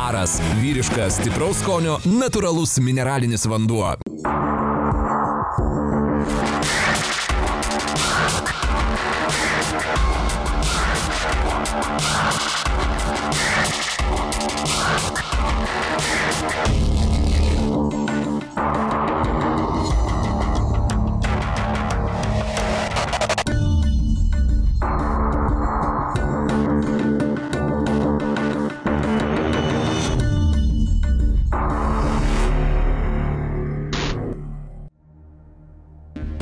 Aras – vyriškas, stipraus skonio, natūralus mineralinis vanduo.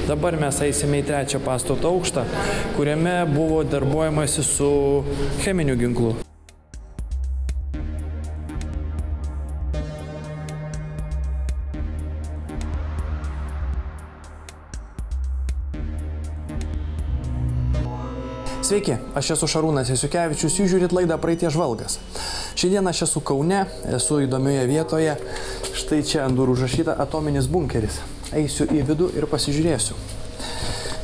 Dabar mes eisime į trečią pastato aukštą, kuriame buvo darbuojamasi su cheminiu ginklu. Sveiki, aš esu Šarūnas Jasiukevičius, jūs žiūrit laidą Praeities žvalgas. Šiandien aš esu Kaune, esu įdomioje vietoje, štai čia ant durų užrašyta atominis bunkeris. Eisiu į vidų ir pasižiūrėsiu.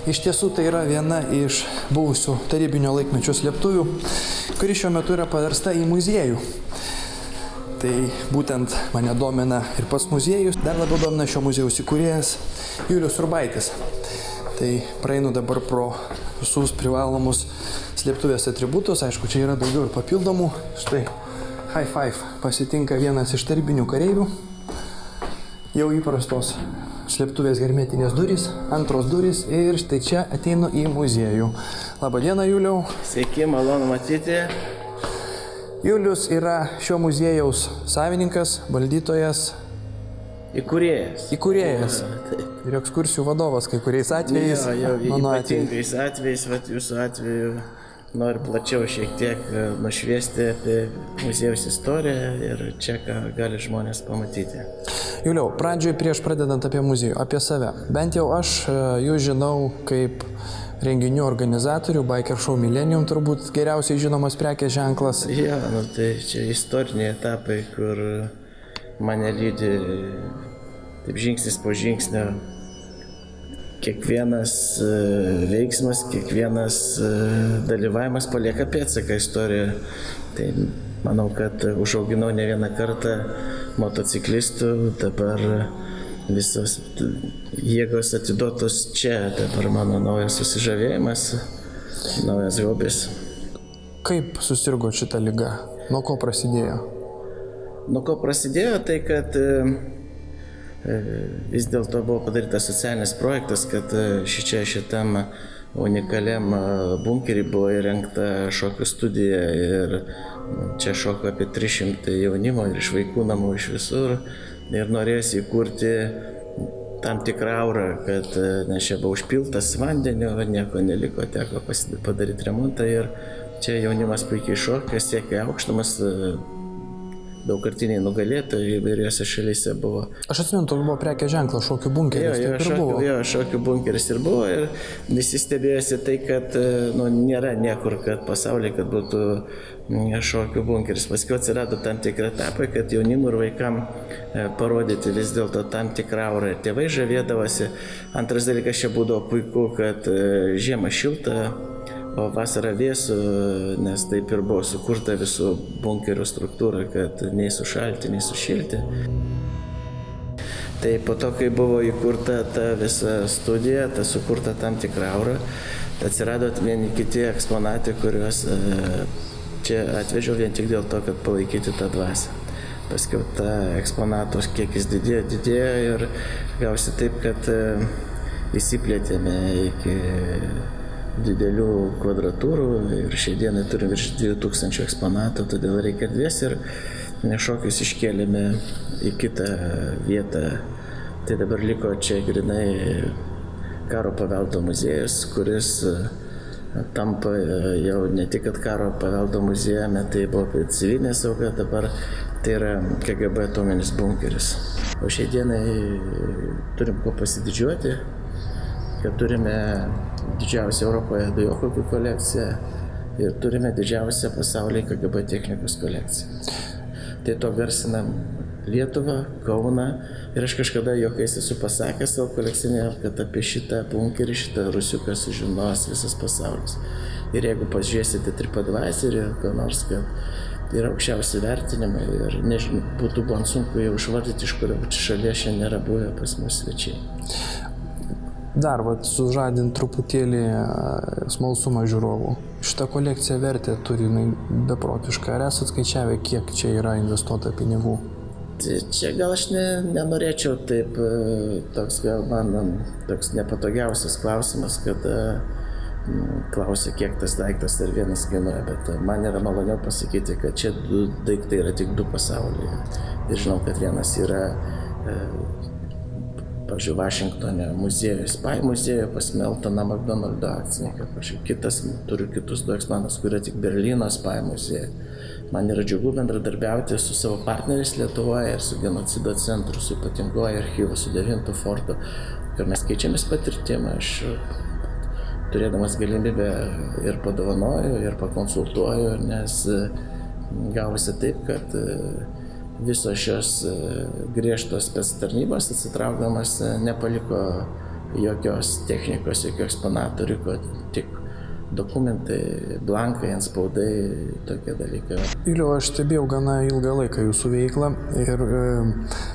Iš tiesų tai yra viena iš buvusių tarybinio laikmečio slėptuvių, kuri šiuo metu yra paversta į muziejų. Tai būtent mane domina ir pats muziejus, dar labiau domina šio muziejaus įkūrėjas Julius Urbaitis. Tai praeinu dabar pro visus privalomus slėptuvės atributus, aišku, čia yra daugiau ir papildomų. Štai high five pasitinka vienas iš tarybinių kareivių, jau įprastos slėptuvės hermetinės durys, antros durys ir štai čia ateinu į muziejų. Labą dieną, Juliau. Sveiki, malonu matyti. Julius yra šio muziejaus savininkas, valdytojas. Įkūrėjas. Įkūrėjas. Ir ekskursijų vadovas kai kuriais atvejais. Ypatingais atvejais, jūsų atveju noriu plačiau šiek tiek nušviesti apie muziejaus istoriją ir čia ką gali žmonės pamatyti. Juliau, pradžioj prieš pradedant apie muziejų, apie save. Bent jau aš jūs žinau kaip renginių organizatorių, Biker Show Millennium turbūt geriausiai žinomas prekės ženklas. Ja, tai čia istoriniai etapai, kur mane lydi taip žingsnis po žingsnio. Kiekvienas veiksmas, kiekvienas dalyvavimas palieka pėdsaką istorijoje. Tai manau, kad užauginau ne vieną kartą motociklistų, dabar visos jėgos atiduotos čia, dabar mano naujas susižavėjimas, naujas hobis. Kaip susirgo šitą ligą? Nuo ko prasidėjo? Nuo ko prasidėjo, tai kad vis dėlto buvo padarytas socialinis projektas, kad šitam unikaliam bunkerį buvo įrengta šokio studija ir čia šoko apie 300 jaunimo ir iš vaikų namų, iš visur. Ir norėjosi įkurti tam tikrą aurą, kad nes čia buvo užpiltas vandeniu, nieko neliko, teko padaryti remontą ir čia jaunimas puikiai šokė, siekė aukštumas. Daugkartiniai nugalėtojai įvairiose šalyse buvo. Aš atsimenu, toks buvo prekės ženklas, šokių bunkeris, taip ir buvo. Jo, šokių bunkeris ir buvo ir visi stebėjosi tai, kad nėra niekur, kad pasaulyje, kad būtų šokių bunkeris. Paskui atsirado tam tikrą etapą, kad jaunimui ir vaikam parodyti vis dėlto tam tikrą aurą. Tėvai žavėdavosi. Antras dalykas čia būdavo puiku, kad žiemą šilta, o vasarą vėsų, nes taip ir buvo sukurta visų bunkerių struktūra, kad nei sušalti, nei sušilti. Tai po to, kai buvo įkurta ta visa studija, ta sukurta tam tikra aura, atsirado vieni kiti eksponatai, kuriuos čia atvežiau vien tik dėl to, kad palaikyti tą dvasią. Paskiau ta eksponatos kiekis didėjo ir gausi taip, kad įsiplėtėme iki didelių kvadratūrų ir šiai dienai turim virš 2000 eksponatų, todėl reikia erdvės ir šokius iškėlėme į kitą vietą. Tai dabar liko čia grinai karo paveldo muziejus, kuris tampa jau ne tik karo paveldo muziejumi, tai buvo civilinė sauga, dabar tai yra KGB atominis bunkeris. O šiai dienai turim ko pasididžiuoti, kad turime didžiausią Europoje dujokaukų kolekciją ir turime didžiausią pasaulyje KGB technikos kolekciją. Tai to garsinam Lietuvą, Kauną ir aš kažkada juokais esu pasakęs savo kolekcionieriam, kad apie šitą bunkerį, šitą rusiuką sužinos visas pasaulis. Ir jeigu pažiūrėsite TripAdvisorį ir ką nors, kad yra aukščiausi vertinimai ir nežinau, būtų man sunku jau išvardyti, iš kurio šalies šiandien nėra buvę pas mus svečiai. Dar, sužadint truputėlį smalsumą žiūrovų. Šitą kolekciją vertę turi beprotišką. Ar esat skaičiavę, kiek čia yra investuota pinigų? Čia gal aš nenorėčiau taip, toks gal man toks nepatogiausias klausimas, kad klausia, kiek tas daiktas ar vienas kainuoja, bet man yra maloniau pasakyti, kad čia du daiktai yra tik du pasaulyje. Ir žinau, kad vienas yra pavyzdžiui, Vašingtone muziejuje, Spy muziejuje pas Meltoną McDonaldo akcininką. Kitas, turiu kitus du eksponatus, kurie tik Berlyno Spy muziejuje. Man yra džiugu bendradarbiauti su savo partneriais Lietuvoje ir su Genocido centru, su ypatinguoju archyvu, su 9 fortu, kur mes keičiamės patirtimą. Aš turėdamas galimybę ir padovanoju, ir pakonsultuoju, nes gavosi taip, kad visos šios griežtos spectarnybos atsitraukdamas nepaliko jokios technikos, jokių eksponatų, liko tik dokumentai, blankai, antspaudai, tokie dalykai. Juliau, aš stebėjau gana ilgą laiką jūsų veiklą ir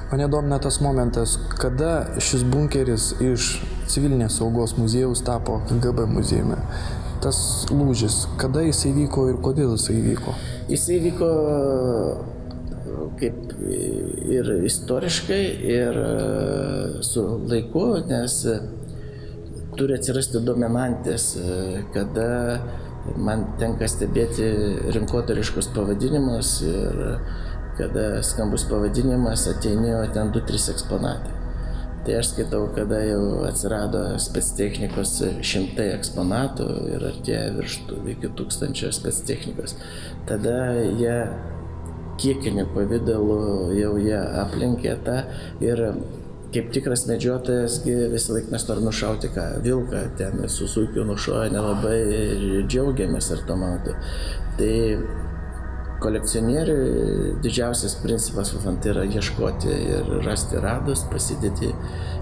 mane domina tas momentas, kada šis bunkeris iš civilinės saugos muziejaus tapo KGB muziejumi. Tas lūžis, kada jis įvyko ir kodėl jis įvyko? Jis įvyko kaip ir istoriškai, ir su laiku, nes turi atsirasti dominantės, kada man tenka stebėti rinkodariškus pavadinimus ir kada skambus pavadinimas ateini, o ten 2-3 eksponatai. Tai aš skaitau, kada jau atsirado spectechnikos 100 eksponatų ir artėja virš iki 1000 spectechnikos. Tada jie kiekiniu pavidalu jau jie aplenkė tą ir kaip tikras medžiotojas visą laiką mes norim nušauti vilką, ten su zuikiu nušoja, nelabai džiaugiamės ar to matu. Tai kolekcionieriui didžiausias principas tai yra ieškoti ir rasti radus, pasidėti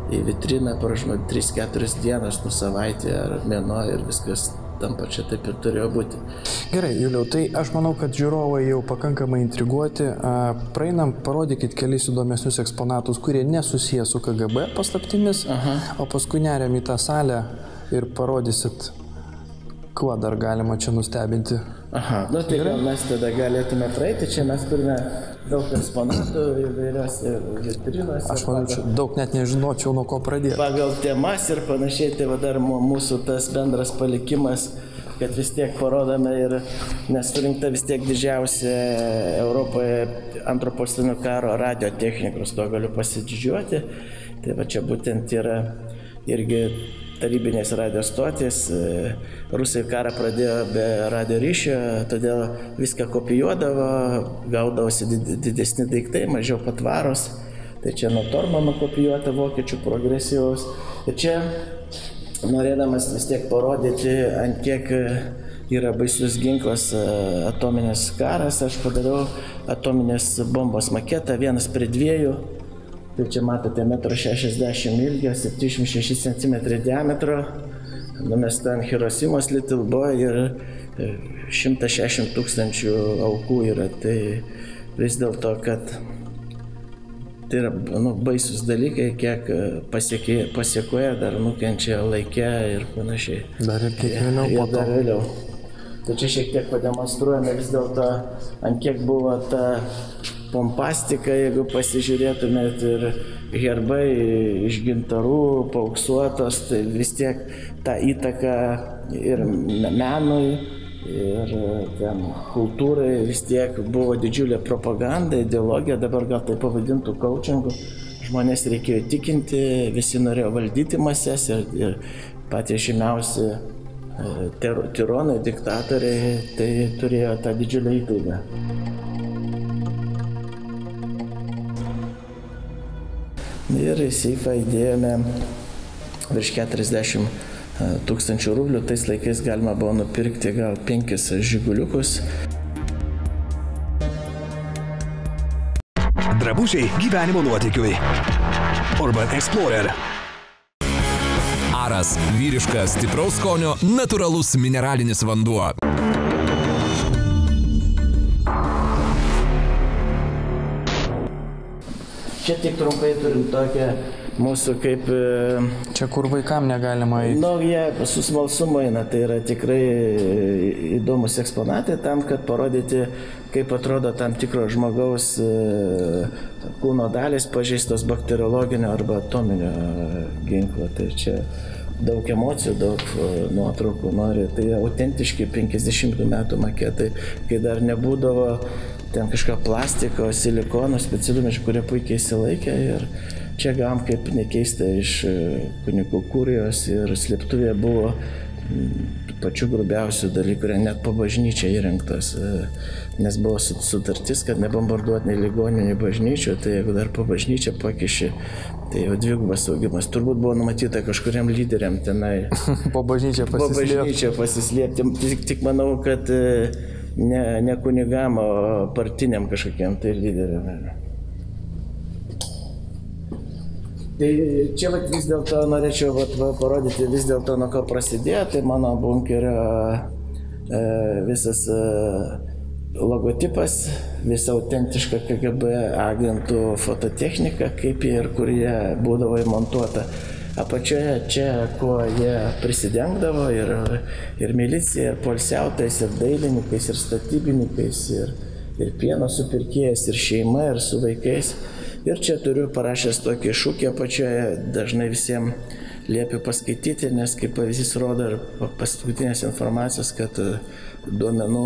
į vitriną, pražinau 3-4 dienas, savaitę ar mėnuo ir viskas tampa čia taip ir turėjo būti. Gerai, Juliau, tai aš manau, kad žiūrovai jau pakankamai intriguoti. Praeinam, parodykit kelis įdomesnius eksponatus, kurie nesusiję su KGB paslaptimis, o paskui neriam į tą salę ir parodysit, kuo dar galima čia nustebinti. Nu tai gal mes tada galėtume praeiti, čia mes turime daug eksponatų įvairiose vitrinose. Aš manau, čia daug net nežinočiau, nuo ko pradėti. Pagal temas ir panašiai, tai dar mūsų tas bendras palikimas, kad vis tiek parodome ir nes surinkta vis tiek didžiausia Europoje antro pasaulinio karo radiotechnikos, to galiu pasididžiuoti. Tai va čia būtent yra irgi tarybinės radio stotys. Rusai karą pradėjo be radio ryšio, todėl viską kopijuodavo, gaudavosi didesni daiktai, mažiau patvaros. Tai čia nuo Tormano kopijuota vokiečių progresyvaus. Ir čia, norėdamas vis tiek parodyti, ant kiek yra baisus ginklas atominės karas, aš padariau atominės bombos maketą 1:2. Tai čia matote 1,60 m ilgio, 76 cm diametro, numesta ant Hirosimos Little Boy ir 160 000 aukų yra. Tai vis dėlto, kad tai yra baisus dalykai, kiek pasiekoje dar nukenčia laike ir panašiai. Dar ir kiek vėliau po to. Dar vėliau. Tai čia šiek tiek pademonstruojame vis dėlto, ant kiek buvo ta pompastika, jeigu pasižiūrėtumėt, ir herbai iš gintarų, paauksuotos, tai vis tiek ta įtaka ir menui, ir ten kultūrai vis tiek buvo didžiulė propaganda, ideologija, dabar gal tai pavadintų coachingu. Žmonės reikėjo tikinti, visi norėjo valdyti mases ir patys žymiausi tironai, diktatoriai, tai turėjo tą didžiulę įtaigą. Ir į seifą įdėjome virš 40 000 rublių. Tais laikais galima buvo nupirkti gal 5 žiguliukus. Drabužiai gyvenimo nuotykiui. Urban Explorer. Aras – vyriškas, stipraus skonio, natūralus mineralinis vanduo. Čia tik trumpai turim tokią mūsų kaip... Čia kur vaikam negalima eiti. Nu, jie su smalsumu eina, tai yra tikrai įdomus eksponatai tam, kad parodyti, kaip atrodo tam tikro žmogaus kūno dalis pažeistos bakteriologinio arba atominio ginklo. Tai čia daug emocijų, daug nuotraukų nori. Tai autentiški 50 metų maketai, kai dar nebūdavo ten kažką plastiko, silikonų, specialių medžiagų, kurie puikiai įsilaikė. Ir čia gavom, kaip nekeista, iš kunigų kurijos ir slėptuvėje buvo pačių grubiausių dalykų, kurie net po bažnyčią įrengtos, nes buvo sutartis, kad nebombarduoti nei ligoninių, nei bažnyčių, tai jeigu dar po bažnyčią pakiši, tai jau dvigubas saugimas. Turbūt buvo numatyta kažkuriam lyderiam tenai po bažnyčią pasislėpti. Tik manau, kad ne kunigam, o partiniam kažkokiam tai lyderiam. Tai čia vis dėlto norėčiau parodyti vis dėlto, nuo ko prasidėjo, tai mano bunkerio visas logotipas, visa autentiška KGB agentų fototechnika, kaip ir kur jie būdavo įmontuota. Apačioje čia, kuo jie prisidengdavo, ir milicija, ir poilsiautojais, ir dailininkais, ir statybininkais, ir pieno supirkėjais, ir šeima, ir su vaikais. Ir čia turiu parašęs tokį šūkį apačioje, dažnai visiems liepiu paskaityti, nes kaip pavyzdys rodo ir paskutinės informacijos, kad duomenų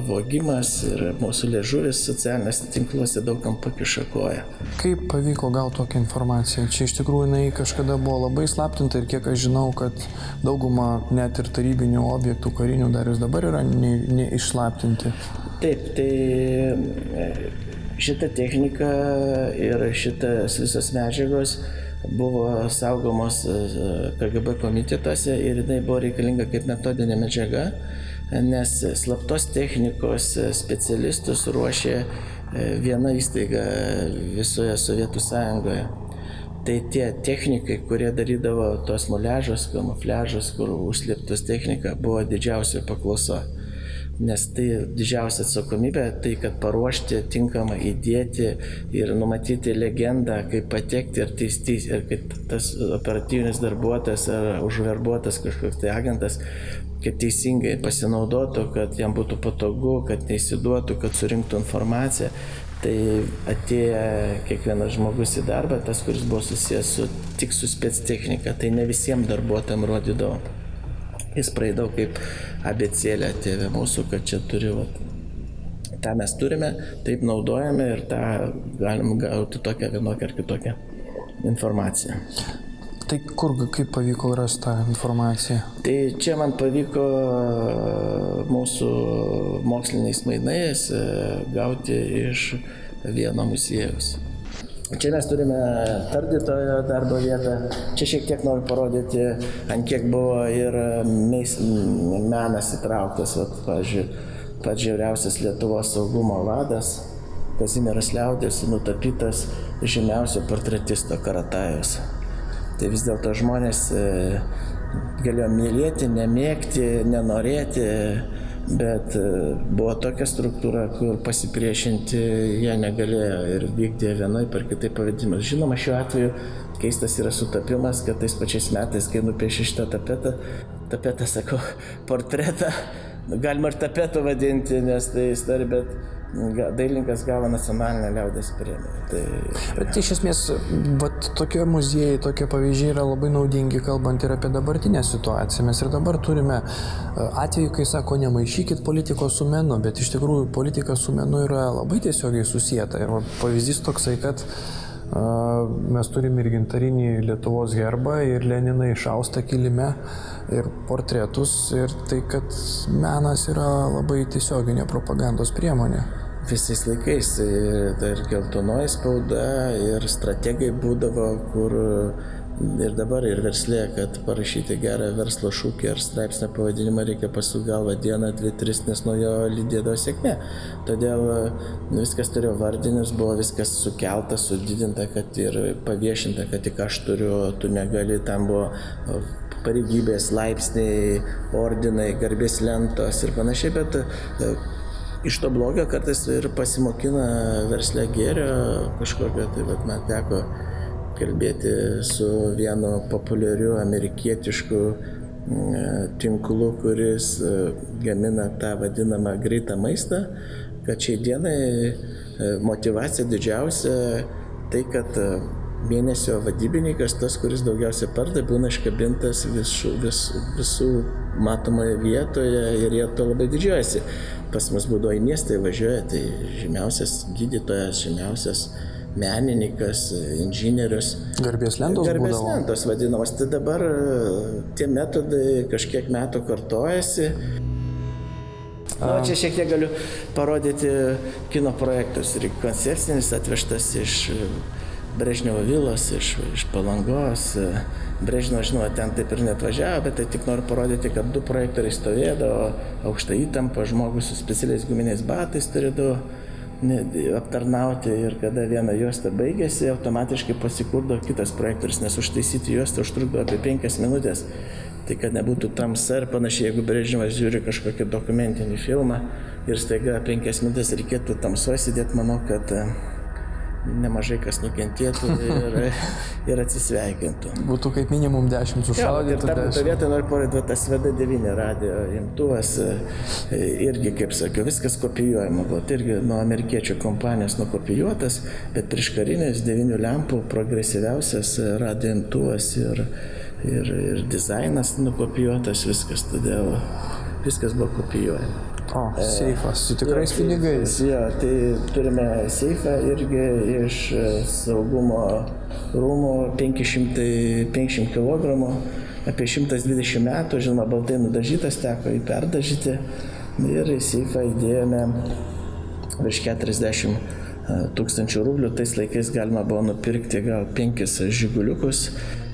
vogimas ir mūsų liežuvis socialiniuose tinkluose daugam pakiša koją. Kaip pavyko gauti tokią informaciją? Čia iš tikrųjų jinai kažkada buvo labai slaptinta ir kiek aš žinau, kad dauguma net ir tarybinių objektų karinių dar ir dabar yra neišslaptinti. Taip, tai šita technika ir šitas visos medžiagos buvo saugomos KGB komitetuose ir jinai buvo reikalinga kaip metodinė medžiaga, nes slaptos technikos specialistus ruošė viena įstaiga visoje Sovietų Sąjungoje. Tai tie technikai, kurie darydavo tos muliažus, kamufliažus, kur užslėptos technika, buvo didžiausia paklausa. Nes tai didžiausia atsakomybė, tai kad paruošti, tinkamą įdėti ir numatyti legendą, kaip patekti ir kad tas operatyvinis darbuotojas ar užverbuotas kažkoks tai agentas, kad teisingai pasinaudotų, kad jam būtų patogu, kad neįsiduotų, kad surinktų informaciją. Tai atėjo kiekvienas žmogus į darbą, tas, kuris buvo susijęs tik su spec technika, tai ne visiems darbuotojams rodydavo. Jis praeidavo kaip abėcėlė tėvė mūsų, kad čia turi, tą mes turime, taip naudojame ir tą galim gauti tokią vienokią ar kitokią informaciją. Tai kur, kaip pavyko rasti tą informaciją? Tai čia man pavyko mūsų moksliniais mainais gauti iš vieno muziejaus. Čia mes turime tardytojo darbo vietą. Čia šiek tiek noriu parodyti, ant kiek buvo ir menas įtrauktas. Pavyzdžiui, pats žiauriausias Lietuvos saugumo vadas, Kazimieras Liaudis, nutapytas žymiausio portretisto Karatajaus. Tai vis dėlto žmonės galėjo mylėti, nemėgti, nenorėti, bet buvo tokia struktūra, kur pasipriešinti jie negalėjo ir vykdė vienai per kitai pavadimas. Žinoma, šiuo atveju keistas yra sutapimas, kad tais pačiais metais, kai nupiešė šitą tapetą, sakau, portretą, galima ir tapetų vadinti, nes tai istorija, bet dailininkas gavo nacionalinę liaudies premiją. Bet iš esmės, tokie muziejai, tokie pavyzdžiai yra labai naudingi, kalbant ir apie dabartinę situaciją. Mes ir dabar turime atvejų, kai sako, nemaišykit politikos su menu, bet iš tikrųjų politika su menu yra labai tiesiogiai susieta. Ir pavyzdys toksai, kad mes turime ir gintarinį Lietuvos herbą, ir Leniną išaustą kilime, ir portretus, ir tai, kad menas yra labai tiesioginė propagandos priemonė. Visais laikais ir geltonoji spauda, ir strategai būdavo, kur ir dabar ir verslė, kad parašyti gerą verslo šūkį ar straipsnio pavadinimą reikia pasukti galvą dieną, 2-3, nes nuo jo lydėdavo sėkmė. Todėl viskas turėjo vardinius, buvo viskas sukelta, sudidinta, kad ir paviešinta, kad tik aš turiu, tu negali, tam buvo pareigybės, laipsniai, ordinai, garbės lentos ir panašiai, bet iš to blogio kartais ir pasimokina versle gėrio kažkokio, tai vat, man teko kalbėti su vienu populiariu amerikietišku tinklu, kuris gamina tą vadinamą greitą maistą, kad šiai dienai motyvacija didžiausia tai, kad mėnesio vadybininkas, tas, kuris daugiausia pardavė, būna iškabintas visų matomoje vietoje ir jie to labai didžiuojasi. Pas mus būdavo į miestą įvažiuoja, tai žymiausias gydytojas, žymiausias menininkas, inžinierius. Garbės lentos būdavo. Garbės lentos vadinamos. Tai dabar tie metodai kažkiek metų kartojasi. Čia šiek tiek galiu parodyti kino projektus. Ir koncepcinis atvežtas iš Brežnevo vilos, iš Palangos. Brežnevo, žinoma, ten taip ir neatvažiavo, bet tai tik noriu parodyti, kad 2 projektoriai stovėdavo, aukšta įtampa, žmogus su specialiais guminiais batais turėdavo aptarnauti ir kada viena juosta baigėsi, automatiškai pasikurdavo kitas projektorius, nes užtaisyti juostą užtrukdavo apie 5 minutės. Tai kad nebūtų tamsa ir panašiai, jeigu Brežnevas žiūri kažkokį dokumentinį filmą ir staiga 5 minutės reikėtų tamsoje sėdėti, manau, kad nemažai kas nukentėtų ir atsisveikintų. Būtų kaip minimum 10 sušaudytų. Ir tam vietą noriu parodyti, tas VD9 radio imtuvas, irgi, kaip sakiau, viskas kopijuojama, bet irgi nuo amerikiečių kompanijos nukopijuotas, bet prieškarinis 9 lempų progresyviausias radio imtuvas ir dizainas nukopijuotas, viskas, todėl viskas buvo kopijuojama. O, seifas, su tikrais pinigais. Jo, tai turime seifą irgi iš saugumo rūmų 550 kg, apie 120 metų, žinoma, baltai nudažytas, teko jį perdažyti ir į seifą įdėjome virš 40 000 rublių, tais laikais galima buvo nupirkti gal 5 žiguliukus.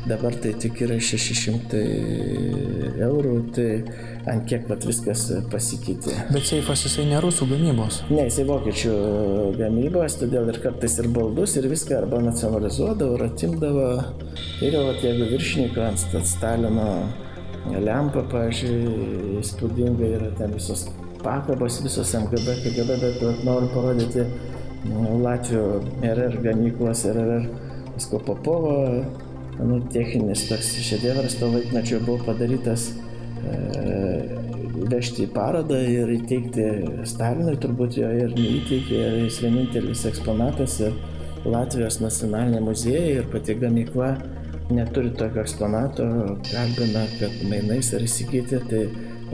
Dabar tai tik yra 600 eurų, tai ant kiek viskas pasikeitė. Bet seifas jisai ne rusų gamybos? Ne, jisai vokiečių gamybos, todėl ir kartais ir baldus ir viską arba nacionalizuodavo, ir atimdavo. Ir jau, jeigu viršininko ant Stalino lempa, pavyzdžiui, įspūdingai yra ten visos pakabos, visos MGB, KGB, bet noriu parodyti Latvių RR gamyklos, RR Skopopovo. Techninis toks šedevras to laikmečio buvo padarytas vežti į parodą ir įteikti Stalinui, turbūt jo ir neįteikė, jis vienintelis eksponatas ir Latvijos nacionalinė muziejai ir pati gamykla neturi tokio eksponato, kalbina, kad mainais ar įsigyti, tai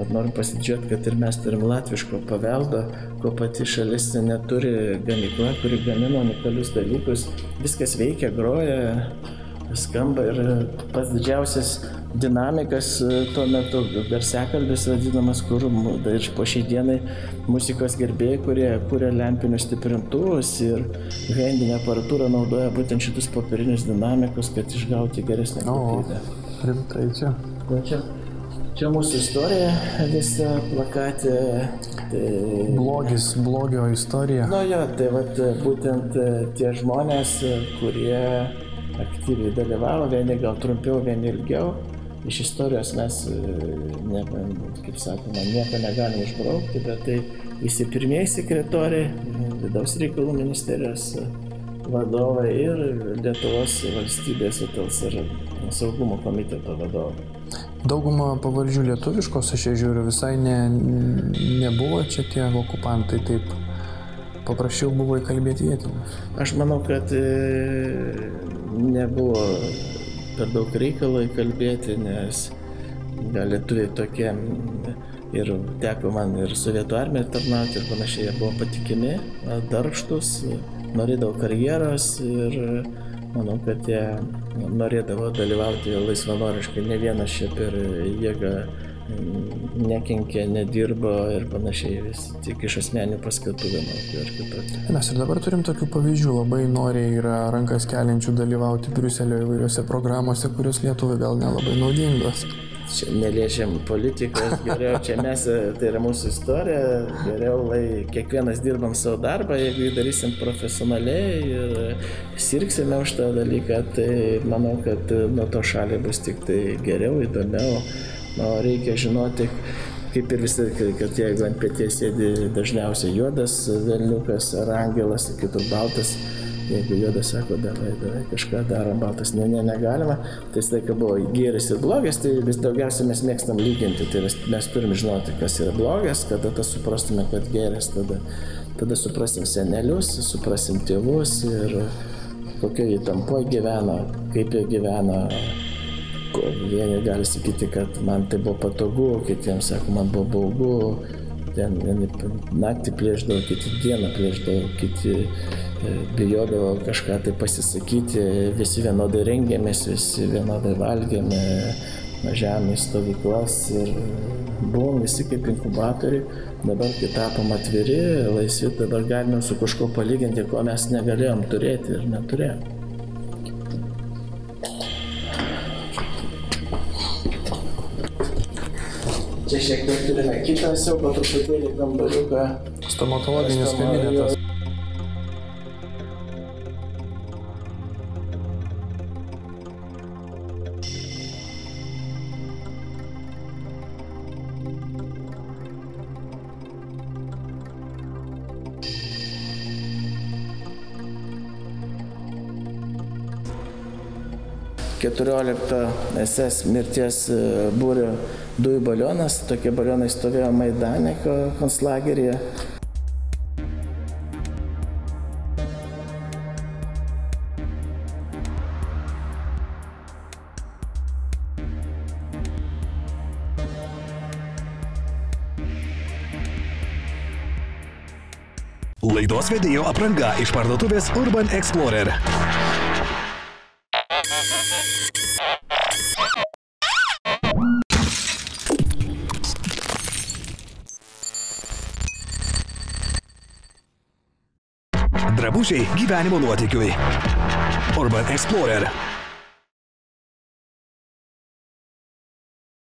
noriu pasidžiuoti, kad ir mes turim latviško paveldo, ko pati šalis neturi gamykla, kuri gamina unikalius dalykus, viskas veikia, groja, skamba ir pats didžiausias dinamikas tuo metu garsiakalbis vadinamas, kur ir po šiai dienai muzikos gerbėjai, kurie kuria lempinius stiprintuvus ir handinę aparatūrą naudoja būtent šitus popierinius dinamikus, kad išgauti geresnę kokybę. Rimtai čia. Čia mūsų istorija, visa plakatė. Blogio istorija. Tai būtent tie žmonės, kurie aktyviai dalyvavo, vieni gal trumpiau, vieni ilgiau. Iš istorijos mes, kaip sakoma, nieko negalim išbraukti, bet tai visi pirmieji sekretoriai, Vidaus reikalų ministerijos vadovai ir Lietuvos valstybės ir saugumo komiteto vadovai. Dauguma pavardžių lietuviškos, aš žiūriu, visai nebuvo čia tie okupantai, taip paprasčiau buvo įkalbėti vietinius. Aš manau, kad nebuvo per daug reikalo įkalbėti, nes gal lietuviai tokie ir teko man ir Sovietų armiją tarnauti ir panašiai, jie buvo patikimi, darbštus, norėdavo karjeros ir manau, kad jie norėdavo dalyvauti laisvanoriškai, ne vienas čia per jėgą nekenkė, nedirbo ir panašiai, vis tik iš asmeninių paskatų vienokių ar kitokių. Mes ir dabar turim tokių pavyzdžių, labai noriai yra rankas keliančių dalyvauti Briuselio įvairiose programuose, kurios Lietuvai gal nelabai naudingos. Čia neliečiam politikos, geriau čia mes, tai yra mūsų istorija, geriau kiekvienas dirbam savo darbą, jeigu jį darysim profesionaliai ir sirgsime už tą dalyką, tai manau, kad nuo to šaliai bus tik tai geriau, įdomiau. Reikia žinoti, kaip ir visi, kad jeigu ant peties sėdi dažniausiai juodas velniukas ar angelas, kitur baltas, jeigu juodas sako, davai, kažką darom, baltas, negalima, tai laiką buvo gėris ir blogas, tai vis daugiausiai mes mėgstam lyginti, tai mes turim žinoti, kas yra blogas, kada suprastume, kad gėris, tada suprasim senelius, suprasim tėvus ir kokio įtampoje gyvena, kaip jie gyvena. Vieni gali sakyti, kad man tai buvo patogu, kitiems sako, man buvo baugu, vieni naktį plėždavo, kiti dieną plėždavo, kiti bijodavo kažką tai pasisakyti, visi vienodai rengėmės, visi vienodai valgėme, važiavome į stovyklas ir buvom visi kaip inkubatoriai, dabar kai tapom atviri, laisvi, dabar galime su kažko palyginti, ko mes negalėjom turėti ir neturėjom. Čia šiek tiek turime kitą siaubą truputėlį kambariuką. Stomatologinis kabinetas. SS mirties būrio dujų balionas, tokie balionai stovėjo Maidane konclageryje. Laidos vedėjo apranga iš parduotuvės Urban Explorer. Drabužiai gyvenimo nuotykiui. Urban Explorer.